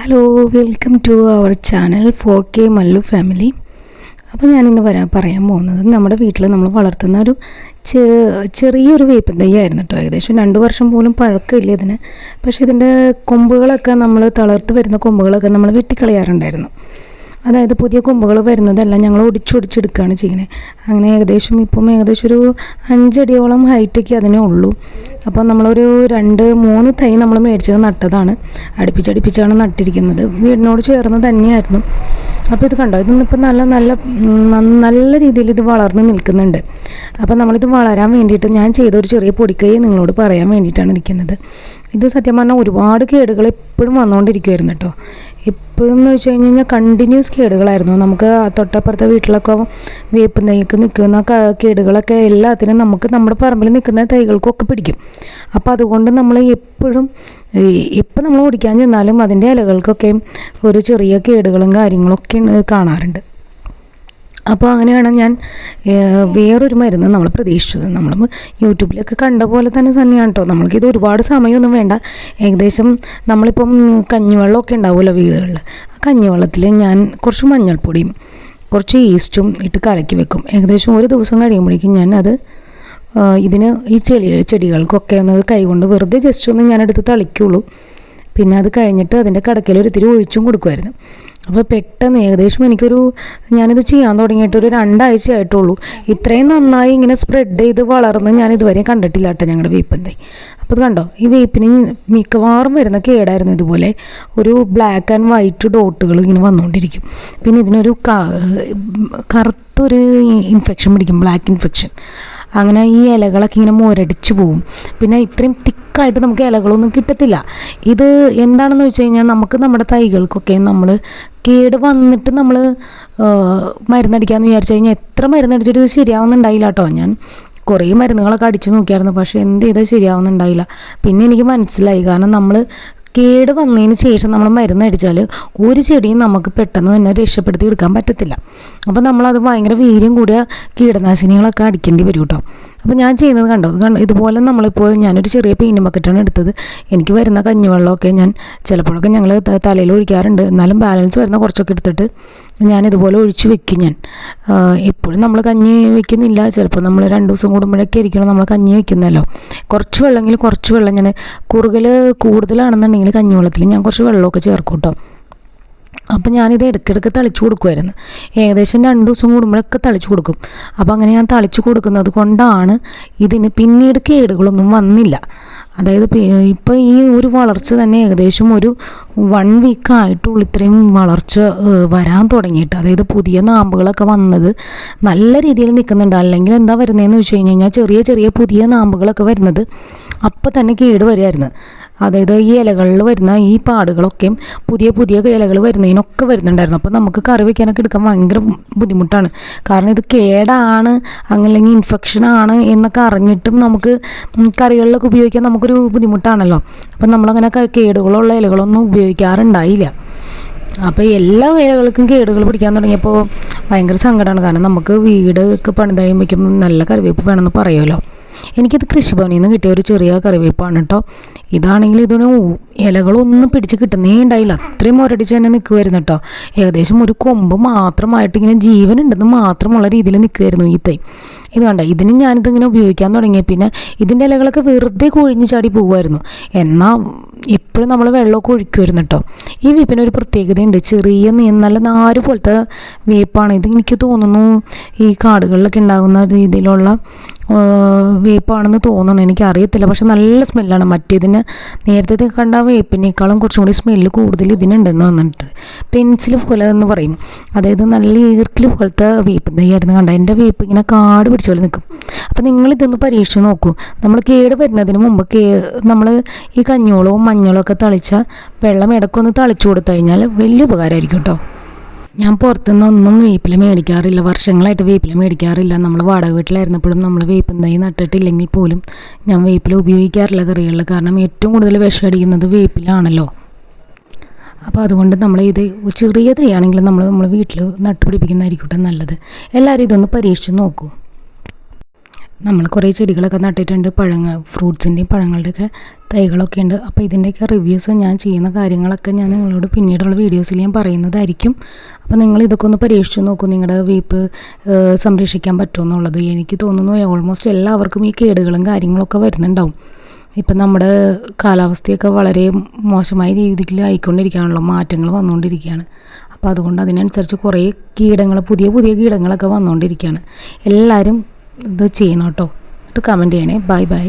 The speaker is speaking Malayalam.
Hello, welcome to our channel 4K Mallu family. അപ്പോൾ ഞാനിന്ന് പറയാൻ പോകുന്നത് നമ്മുടെ വീട്ടിൽ നമ്മൾ വളർത്തുന്ന ഒരു ചെറിയൊരു വേപ്പിൻ തൈയായിരുന്നു കേട്ടോ. ഏകദേശം 2 വർഷം പോലും പഴക്കമില്ല ഇതിന്. പക്ഷേ ഇതിൻ്റെ കൊമ്പുകളൊക്കെ നമ്മൾ തളർത്ത് വരുന്ന കൊമ്പുകളൊക്കെ നമ്മൾ വെട്ടിക്കളയാറുണ്ടായിരുന്നു. അതായത് പുതിയ കൊമ്പുകൾ വരുന്നതെല്ലാം ഞങ്ങൾ ഒടിച്ചൊടിച്ചെടുക്കുകയാണ് ചെയ്യുന്നത്. അങ്ങനെ ഏകദേശം ഒരു 5 അടിയോളം ഹൈറ്റൊക്കെ അതിനേ ഉള്ളൂ. അപ്പോൾ നമ്മളൊരു 2-3 തൈ നമ്മൾ മേടിച്ചത് നട്ടതാണ്. അടുപ്പിച്ചടുപ്പിച്ചാണ് നട്ടിരിക്കുന്നത്. വീടിനോട് ചേർന്ന് തന്നെയായിരുന്നു. അപ്പോൾ ഇത് കണ്ടോ, ഇതൊന്നിപ്പോൾ നല്ല രീതിയിൽ ഇത് വളർന്ന് നിൽക്കുന്നുണ്ട്. അപ്പോൾ നമ്മളിത് വളരാൻ വേണ്ടിയിട്ട് ഞാൻ ചെയ്ത ഒരു ചെറിയ പൊടിക്കൈ നിങ്ങളോട് പറയാൻ വേണ്ടിയിട്ടാണ് ഇരിക്കുന്നത്. ഇത് സത്യം പറഞ്ഞാൽ ഒരുപാട് കേടുകൾ എപ്പോഴും വന്നുകൊണ്ടിരിക്കുമായിരുന്നു കേട്ടോ. എപ്പോഴും എന്ന് വെച്ച് കഴിഞ്ഞാൽ കണ്ടിന്യൂസ് കേടുകളായിരുന്നു. നമുക്ക് തൊട്ടപ്പുറത്തെ വീട്ടിലൊക്കെ വേപ്പിൻ തൈക്ക് നിൽക്കുന്ന കേടുകളൊക്കെ എല്ലാത്തിനും നമുക്ക് നമ്മുടെ പറമ്പിൽ നിൽക്കുന്ന തൈകൾക്കൊക്കെ പിടിക്കും. അപ്പോൾ അതുകൊണ്ട് നമ്മൾ എപ്പോഴും നമ്മൾ ഓടിക്കാൻ ചെന്നാലും അതിൻ്റെ ഇലകൾക്കൊക്കെ ഒരു ചെറിയ കേടുകളും കാര്യങ്ങളൊക്കെ കാണാറുണ്ട്. അപ്പോൾ അങ്ങനെയാണ് ഞാൻ വേറൊരു മരുന്ന് നമ്മൾ പ്രതീക്ഷിച്ചത്. നമ്മൾ യൂട്യൂബിലൊക്കെ കണ്ട പോലെ തന്നെയാണ് കേട്ടോ. നമ്മൾക്കിത് ഒരുപാട് സമയമൊന്നും വേണ്ട. ഏകദേശം നമ്മളിപ്പം കഞ്ഞിവെള്ളമൊക്കെ ഉണ്ടാവുമല്ലോ വീടുകളിൽ, ആ കഞ്ഞിവെള്ളത്തിൽ ഞാൻ കുറച്ച് മഞ്ഞൾപ്പൊടിയും കുറച്ച് ഈസ്റ്റും ഇട്ട് കലക്കി വെക്കും. ഏകദേശം ഒരു ദിവസം കഴിയുമ്പോഴേക്കും ഞാൻ അത് ഈ ചെടികൾക്കൊക്കെ ഒന്ന് കൈകൊണ്ട് വെറുതെ ജസ്റ്റ് ഒന്ന് ഞാനെടുത്ത് തളിക്കുള്ളൂ. പിന്നെ അത് കഴിഞ്ഞിട്ട് അതിൻ്റെ കടക്കയിൽ ഒരു ഇത്തിരി ഒഴിച്ചും കൊടുക്കുമായിരുന്നു. അപ്പോൾ പെട്ടെന്ന് ഏകദേശം ഞാനിത് ചെയ്യാൻ തുടങ്ങിയിട്ട് ഒരു 2 ആഴ്ചയായിട്ടുള്ളൂ. ഇത്രയും നന്നായി ഇങ്ങനെ സ്പ്രെഡ് ചെയ്ത് വളർന്ന് ഞാൻ ഇതുവരെ കണ്ടിട്ടില്ല കേട്ടോ ഞങ്ങളുടെ വേപ്പിൻ തൈ. അപ്പോൾ അത് കണ്ടോ, ഈ വേപ്പിന് മിക്കവാറും വരുന്ന കേടായിരുന്നു ഇതുപോലെ ഒരു ബ്ലാക്ക് ആൻഡ് വൈറ്റ് ഡോട്ടുകൾ ഇങ്ങനെ വന്നുകൊണ്ടിരിക്കും. പിന്നെ ഇതിനൊരു കറുത്തൊരു ഇൻഫെക്ഷൻ പിടിക്കും, ബ്ലാക്ക് ഇൻഫെക്ഷൻ. അങ്ങനെ ഈ ഇലകളൊക്കെ ഇങ്ങനെ മുരടിച്ചു പോവും. പിന്നെ ഇത്രയും തിക്കായിട്ട് നമുക്ക് ഇലകളൊന്നും കിട്ടത്തില്ല. ഇത് എന്താണെന്ന് വെച്ച് കഴിഞ്ഞാൽ നമുക്ക് നമ്മുടെ തൈകൾക്കൊക്കെ നമ്മൾ കേട് വന്നിട്ട് നമ്മൾ മരുന്നടിക്കാമെന്ന് വിചാരിച്ചു കഴിഞ്ഞാൽ എത്ര മരുന്നടിച്ചിട്ട് ഇത് ശരിയാവുന്നുണ്ടായില്ല കേട്ടോ. ഞാൻ കുറേ മരുന്നുകളൊക്കെ അടിച്ചു നോക്കിയായിരുന്നു, പക്ഷേ എന്ത് ചെയ്താൽ ശരിയാവുന്നുണ്ടായില്ല. പിന്നെ എനിക്ക് മനസ്സിലായി, കാരണം നമ്മൾ കേട് വന്നതിന് ശേഷം നമ്മൾ മരുന്നടിച്ചാൽ ഒരു ചെടിയും നമുക്ക് പെട്ടെന്ന് തന്നെ രക്ഷപ്പെടുത്തി എടുക്കാൻ പറ്റത്തില്ല. അപ്പോൾ നമ്മളത് ഭയങ്കര വീര്യം കൂടിയ കീടനാശിനികളൊക്കെ അടിക്കേണ്ടി വരും കേട്ടോ. അപ്പോൾ ഞാൻ ചെയ്യുന്നത് കണ്ടോ, ഇതുപോലെ നമ്മളിപ്പോൾ ഞാനൊരു ചെറിയ പെയിൻറ്റ് ബക്കറ്റാണ് എടുത്തത്. എനിക്ക് വരുന്ന കഞ്ഞിവെള്ളമൊക്കെ ഞാൻ ചിലപ്പോഴൊക്കെ ഞങ്ങൾ തലയിൽ ഒഴിക്കാറുണ്ട്. എന്നാലും ബാലൻസ് വരുന്ന കുറച്ചൊക്കെ എടുത്തിട്ട് ഞാനിതുപോലെ ഒഴിച്ച് വെക്കും. ഞാൻ എപ്പോഴും നമ്മൾ കഞ്ഞി വെക്കുന്നില്ല, ചിലപ്പോൾ നമ്മൾ 2 ദിവസം കൂടുമ്പോഴൊക്കെ ആയിരിക്കണം നമ്മൾ കഞ്ഞി വെക്കുന്നല്ലോ. കുറച്ച് വെള്ളം ഞാൻ കുറുകൽ കൂടുതലാണെന്നുണ്ടെങ്കിൽ കഞ്ഞിവെള്ളത്തിൽ ഞാൻ കുറച്ച് വെള്ളമൊക്കെ ചേർക്കും കേട്ടോ. അപ്പോൾ ഞാനിത് ഇടയ്ക്കിടയ്ക്ക് തളിച്ചു കൊടുക്കുമായിരുന്നു. ഏകദേശം 2 ദിവസം കൂടുമ്പോഴൊക്കെ തളിച്ചു കൊടുക്കും. അപ്പോൾ അങ്ങനെ ഞാൻ തളിച്ചു കൊടുക്കുന്നത് കൊണ്ടാണ് ഇതിന് പിന്നീട് കേടുകളൊന്നും വന്നില്ല. അതായത് ഇപ്പോൾ ഈ ഒരു വളർച്ച തന്നെ ഏകദേശം ഒരു 1 വീക്കായിട്ടുള്ള ഇത്രയും വളർച്ച വരാൻ തുടങ്ങിയിട്ട്, അതായത് പുതിയ നാമ്പുകളൊക്കെ വന്നത് നല്ല രീതിയിൽ നിൽക്കുന്നുണ്ട്. അല്ലെങ്കിൽ എന്താ വരുന്നതെന്ന് വെച്ച് കഴിഞ്ഞാൽ ചെറിയ പുതിയ നാമ്പുകളൊക്കെ വരുന്നത് അപ്പം തന്നെ കേട് വരുമായിരുന്നു. അതായത് ഈ ഇലകളിൽ വരുന്ന ഈ പാടുകളൊക്കെയും പുതിയ ഇലകൾ വരുന്നതിനൊക്കെ വരുന്നുണ്ടായിരുന്നു. അപ്പോൾ നമുക്ക് കറി വയ്ക്കാനൊക്കെ എടുക്കാൻ ഭയങ്കര ബുദ്ധിമുട്ടാണ്. കാരണം ഇത് കേടാണ് അല്ലെങ്കിൽ ഇൻഫെക്ഷനാണ് എന്നൊക്കെ അറിഞ്ഞിട്ടും നമുക്ക് കറികളിലൊക്കെ ഉപയോഗിക്കാൻ നമുക്കൊരു ബുദ്ധിമുട്ടാണല്ലോ. അപ്പം നമ്മളങ്ങനെ കേടുകളുള്ള ഇലകളൊന്നും ഉപയോഗിക്കാറുണ്ടായില്ല. അപ്പോൾ എല്ലാ ഇലകൾക്കും കേടുകൾ പിടിക്കാൻ തുടങ്ങിയപ്പോൾ ഭയങ്കര സങ്കടമാണ്. കാരണം നമുക്ക് വീടൊക്കെ പണിത് കഴിയുമ്പോഴേക്കും നല്ല കറിവേപ്പ് വേണമെന്ന് പറയുമല്ലോ. എനിക്കിത് കൃഷിഭവനിൽ നിന്ന് കിട്ടിയ ഒരു ചെറിയ കറിവേപ്പാണ് കേട്ടോ. ഇതാണെങ്കിൽ ഇതിന് ഇലകളൊന്നും പിടിച്ച് കിട്ടുന്നേ ഉണ്ടായില്ല, അത്രയും മുരടിച്ച് തന്നെ നിൽക്കുമായിരുന്നു കേട്ടോ. ഏകദേശം ഒരു കൊമ്പ് മാത്രമായിട്ട് ഇങ്ങനെ ജീവനുണ്ടെന്ന് മാത്രമുള്ള രീതിയിൽ നിൽക്കുമായിരുന്നു ഈ തൈ. ഇത് കണ്ട, ഇതിന് ഞാനിതിങ്ങനെ ഉപയോഗിക്കാൻ തുടങ്ങിയ പിന്നെ ഇതിൻ്റെ ഇലകളൊക്കെ വെറുതെ കൊഴിഞ്ഞ് ചാടി പോകുമായിരുന്നു. എന്നാൽ എപ്പോഴും നമ്മൾ വെള്ളമൊക്കെ ഒഴിക്കുമായിരുന്നു കേട്ടോ. ഈ വേപ്പിനൊരു പ്രത്യേകതയുണ്ട്, ചെറിയ നല്ല നാര് പോലത്തെ വേപ്പാണ് ഇത്. എനിക്ക് തോന്നുന്നു ഈ കാടുകളിലൊക്കെ ഉണ്ടാകുന്ന രീതിയിലുള്ള വേപ്പാണെന്ന് തോന്നുന്നു, എനിക്കറിയത്തില്ല. പക്ഷെ നല്ല സ്മെല്ലാണ്. മറ്റേതിന് നേരത്തെ കണ്ട വേപ്പിനേക്കാളും കുറച്ചും കൂടി സ്മെല്ല് കൂടുതൽ ഇതിനുണ്ടെന്ന് വന്നിട്ട്. പെൻസിൽ പോലെ എന്ന് പറയും, അതായത് നല്ല ഈർക്കിൽ പോലത്തെ വേപ്പ് തൈയായിരുന്നു. കണ്ട, എൻ്റെ വേപ്പ് ഇങ്ങനെ കാട് പിടിച്ച പോലെ നിൽക്കും. അപ്പം നിങ്ങളിതൊന്ന് പരീക്ഷിച്ച് നോക്കൂ. നമ്മൾ കേട് വരുന്നതിന് മുമ്പ് നമ്മൾ ഈ കഞ്ഞോളവും മഞ്ഞളും ഒക്കെ തളിച്ച വെള്ളം ഇടയ്ക്കൊന്ന് തളിച്ചു കൊടുത്തു കഴിഞ്ഞാൽ വലിയ ഉപകാരമായിരിക്കും കേട്ടോ. ഞാൻ പുറത്തുനിന്നൊന്നും വേപ്പില മേടിക്കാറില്ല, വർഷങ്ങളായിട്ട് വേപ്പില മേടിക്കാറില്ല. നമ്മൾ വാടക വീട്ടിലായിരുന്നപ്പോഴും നമ്മൾ വേപ്പിൻ തൈ നട്ടിട്ടില്ലെങ്കിൽ പോലും ഞാൻ വേപ്പില ഉപയോഗിക്കാറില്ല കറികളിൽ. കാരണം ഏറ്റവും കൂടുതൽ വിഷമടിക്കുന്നത് വേപ്പിലാണല്ലോ. അപ്പോൾ അതുകൊണ്ട് ഇത് ചെറിയ തൈയാണെങ്കിലും നമ്മൾ വീട്ടിൽ നട്ടുപിടിപ്പിക്കുന്നതായിരിക്കും നല്ലത്. എല്ലാവരും ഇതൊന്ന് പരീക്ഷിച്ച് നോക്കൂ. നമ്മൾ കുറേ ചെടികളൊക്കെ നട്ടിട്ടുണ്ട്, ഫ്രൂട്ട്സിൻ്റെയും പഴങ്ങളുടെയൊക്കെ തൈകളൊക്കെ ഉണ്ട്. അപ്പോൾ ഇതിൻ്റെയൊക്കെ റിവ്യൂസ്, ഞാൻ ചെയ്യുന്ന കാര്യങ്ങളൊക്കെ ഞാൻ നിങ്ങളോട് പിന്നീടുള്ള വീഡിയോസിൽ ഞാൻ പറയുന്നതായിരിക്കും. അപ്പോൾ നിങ്ങൾ ഇതൊക്കെ ഒന്ന് പരീക്ഷിച്ച് നോക്കൂ, നിങ്ങളുടെ വീപ്പ് സംരക്ഷിക്കാൻ പറ്റുമെന്നുള്ളത്. എനിക്ക് തോന്നുന്നു ഓൾമോസ്റ്റ് എല്ലാവർക്കും ഈ കേടുകളും കാര്യങ്ങളൊക്കെ വരുന്നുണ്ടാവും. ഇപ്പം നമ്മുടെ കാലാവസ്ഥയൊക്കെ വളരെ മോശമായ രീതിയിൽ ആയിക്കൊണ്ടിരിക്കുകയാണല്ലോ, മാറ്റങ്ങൾ വന്നുകൊണ്ടിരിക്കുകയാണ്. അപ്പോൾ അതുകൊണ്ട് അതിനനുസരിച്ച് കുറേ പുതിയ പുതിയ കീടങ്ങളൊക്കെ വന്നുകൊണ്ടിരിക്കുകയാണ്. എല്ലാവരും ഇത് ചെയ്യണം കേട്ടോ. എന്നിട്ട് കമൻറ്റ് ചെയ്യണേ. Bye bye.